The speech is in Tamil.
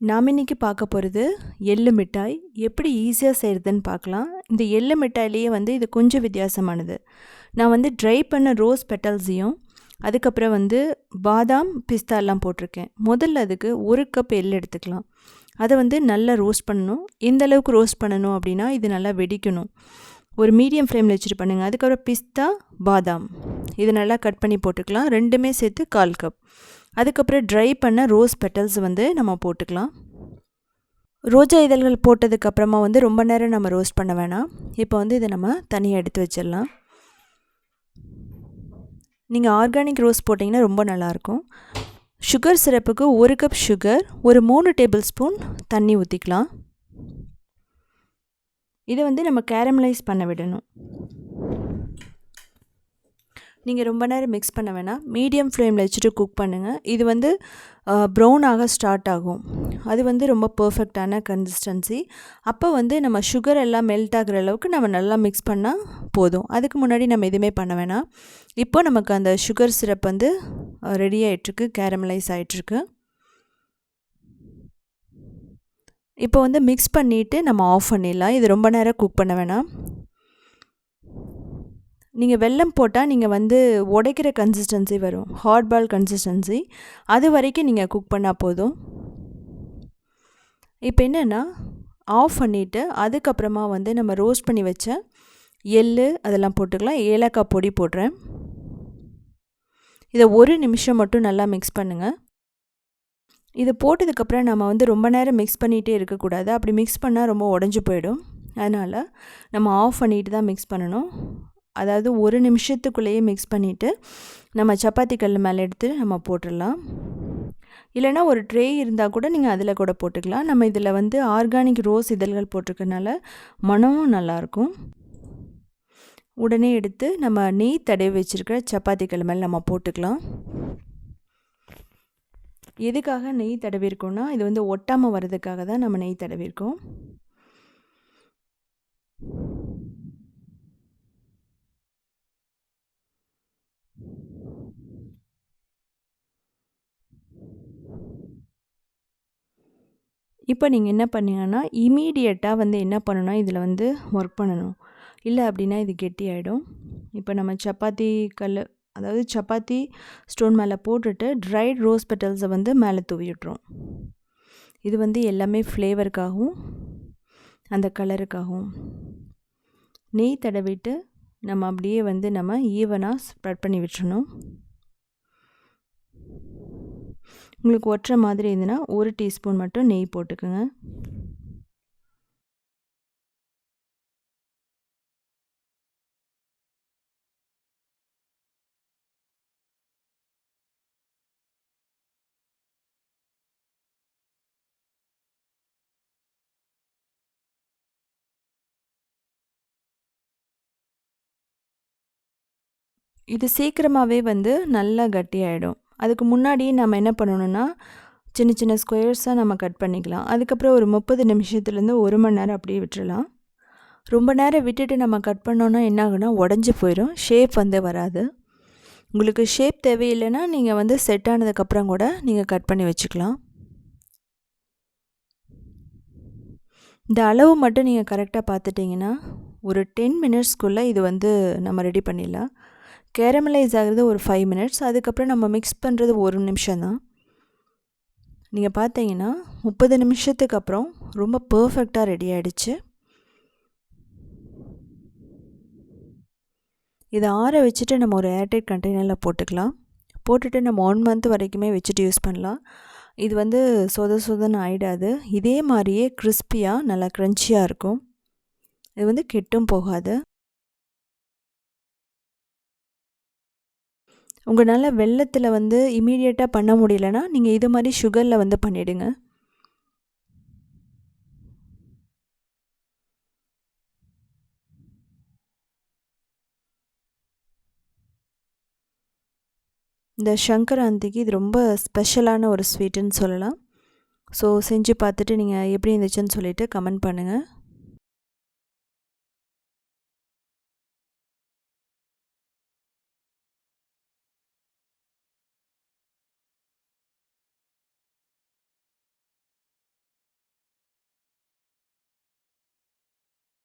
நாம் இன்றைக்கி பார்க்க போகிறது எள்ளு மிட்டாய் எப்படி ஈஸியாக செய்கிறதுன்னு பார்க்கலாம். இந்த எள்ளு மிட்டாயிலேயே இது கொஞ்சம் வித்தியாசமானது. நான் ட்ரை பண்ண ரோஸ் பெட்டல்ஸையும் அதுக்கப்புறம் பாதாம் பிஸ்தாலாம் போட்டிருக்கேன். முதல்ல அதுக்கு 1 கப் எள் எடுத்துக்கலாம். அதை நல்லா ரோஸ்ட் பண்ணணும். எந்த அளவுக்கு ரோஸ்ட் பண்ணணும் அப்படின்னா இது நல்லா வெடிக்கணும். ஒரு மீடியம் ஃப்ளேமில் வச்சுட்டு பண்ணுங்கள். அதுக்கப்புறம் பிஸ்தா பாதாம் இது நல்லா கட் பண்ணி போட்டுக்கலாம். ரெண்டுமே சேர்த்து 1/4 கப். அதுக்கப்புறம் ட்ரை பண்ண ரோஸ் பெட்டல்ஸ் நம்ம போட்டுக்கலாம். ரோஜா இதழ்கள் போட்டதுக்கப்புறமா ரொம்ப நேரம் நம்ம ரோஸ்ட் பண்ண வேணாம். இப்போ இதை நம்ம தனியாக எடுத்து வச்சிடலாம். நீங்கள் ஆர்கானிக் ரோஸ் போட்டிங்கன்னா ரொம்ப நல்லாயிருக்கும். சுகர் சிரப்புக்கு 1 கப் சுகர், ஒரு 3 டேபிள் ஸ்பூன் தண்ணி ஊற்றிக்கலாம். இதை நம்ம கேரமலைஸ் பண்ண விடணும். நீங்கள் ரொம்ப நேரம் மிக்ஸ் பண்ண வேணாம். மீடியம் ஃப்ளேமில் வச்சுட்டு குக் பண்ணுங்கள். இது ப்ரௌன் ஆக ஸ்டார்ட் ஆகும். அது ரொம்ப பர்ஃபெக்டான கன்சிஸ்டன்சி. அப்போ நம்ம சுகர் எல்லாம் மெல்ட் ஆகிற அளவுக்கு நம்ம நல்லா மிக்ஸ் பண்ணால் போதும். அதுக்கு முன்னாடி நம்ம எதுவுமே பண்ண வேணாம். இப்போ நமக்கு அந்த சுகர் சிரப் ரெடி ஆகிட்டுருக்கு, கேரமலைஸ் ஆகிட்டுருக்கு. இப்போ மிக்ஸ் பண்ணிவிட்டு நம்ம ஆஃப் பண்ணிடலாம். இது ரொம்ப நேரம் குக் பண்ண வேணாம். நீங்கள் வெல்லம் போட்டால் நீங்கள் உடைக்கிற கன்சிஸ்டன்சி வரும், ஹாட் பால் கன்சிஸ்டன்சி. அது வரைக்கும் நீங்கள் குக் பண்ணால் போதும். இப்போ என்னென்னா ஆஃப் பண்ணிவிட்டு அதுக்கப்புறமா நம்ம ரோஸ்ட் பண்ணி வச்ச எள் அதெல்லாம் போட்டுக்கலாம். ஏலக்காய் பொடி போடுறேன். இதை 1 நிமிஷம் மட்டும் நல்லா மிக்ஸ் பண்ணுங்கள். இது போட்டதுக்கப்புறம் நம்ம ரொம்ப நேரம் மிக்ஸ் பண்ணிகிட்டே இருக்கக்கூடாது. அப்படி மிக்ஸ் பண்ணால் ரொம்ப உடஞ்சி போயிடும். அதனால் நம்ம ஆஃப் பண்ணிட்டு தான் மிக்ஸ் பண்ணணும். அதாவது 1 நிமிஷத்துக்குள்ளேயே மிக்ஸ் பண்ணிவிட்டு நம்ம சப்பாத்தி கல் மேலே எடுத்து நம்ம போட்டுடலாம். இல்லைனா ஒரு ட்ரே இருந்தால் கூட நீங்கள் அதில் கூட போட்டுக்கலாம். நம்ம இதில் ஆர்கானிக் ரோஸ் இதழ்கள் போட்டிருக்கனால மனமும் நல்லாயிருக்கும். உடனே எடுத்து நம்ம நெய் தடவி வச்சுருக்கிற சப்பாத்தி கல் மேலே நம்ம போட்டுக்கலாம். எதுக்காக நெய் தடவிருக்கோன்னா இது ஒட்டாமல் வர்றதுக்காக தான் நம்ம நெய் தடவிருக்கோம். இப்போ நீங்கள் என்ன பண்ணீங்கன்னா இமீடியட்டாக என்ன பண்ணணும்னா இதில் ஒர்க் பண்ணணும். இல்லை அப்படின்னா இது கெட்டியாயிடும். இப்போ நம்ம சப்பாத்தி கல், அதாவது சப்பாத்தி ஸ்டோன் மேலே போட்டுட்டு ட்ரைட் ரோஸ் பெட்டல்ஸை மேலே தூவி விட்டுரும். இது எல்லாமே ஃப்ளேவருக்காகவும் அந்த கலருக்காகவும். நெய் தடவிட்டு நம்ம அப்படியே நம்ம ஈவனாக ஸ்ப்ரெட் பண்ணி விட்டுறணும். உங்களுக்கு ஒட்டுற மாதிரி இருந்துன்னா 1 டீஸ்பூன் மட்டும் நெய் போட்டுக்குங்க. இது சீக்கிரமாகவே நல்லா கட்டியாயிடும். அதுக்கு முன்னாடி நம்ம என்ன பண்ணணும்னா சின்ன சின்ன ஸ்கொயர்ஸாக நம்ம கட் பண்ணிக்கலாம். அதுக்கப்புறம் ஒரு 30 நிமிஷத்துலேருந்து 1 மணி நேரம் அப்படியே விட்டுறலாம். ரொம்ப நேரம் விட்டுட்டு நம்ம கட் பண்ணோன்னா என்ன ஆகுனா உடஞ்சி போயிடும், ஷேப் வராது. உங்களுக்கு ஷேப் தேவையில்லைன்னா நீங்கள் செட் ஆனதுக்கப்புறம் கூட நீங்கள் கட் பண்ணி வச்சுக்கலாம். இந்த அளவு மட்டும் நீங்கள் கரெக்டாக பார்த்துட்டிங்கன்னா ஒரு 10 மினிட்ஸ்க்குள்ளே இது நம்ம ரெடி பண்ணிடலாம். கேரமலைஸ் ஆகிறது ஒரு 5 மினிட்ஸ். அதுக்கப்புறம் நம்ம மிக்ஸ் பண்ணுறது 1 நிமிஷம் தான். நீங்கள் பார்த்தீங்கன்னா 30 நிமிஷத்துக்கு அப்புறம் ரொம்ப பர்ஃபெக்டாக ரெடி ஆகிடுச்சு. இதை ஆற வச்சுட்டு நம்ம ஒரு ஏர்டைட் கண்டெய்னரில் போட்டுக்கலாம். போட்டுட்டு நம்ம 1 மந்த் வரைக்குமே வச்சுட்டு யூஸ் பண்ணலாம். இது சொதன்னு ஆகிடாது. இதே மாதிரியே கிறிஸ்பியாக நல்லா க்ரன்ச்சியாக இருக்கும். இது கெட்டும் போகாது. உங்களால் வெல்லத்தில் இமீடியட்டாக பண்ண முடியலன்னா நீங்கள் இது மாதிரி சுகரில் பண்ணிவிடுங்க. இந்த சங்கராந்திக்கு இது ரொம்ப ஸ்பெஷலான ஒரு ஸ்வீட்டுன்னு சொல்லலாம். ஸோ செஞ்சு பார்த்துட்டு நீங்கள் எப்படி இருந்துச்சுன்னு சொல்லிவிட்டு கமெண்ட் பண்ணுங்கள்.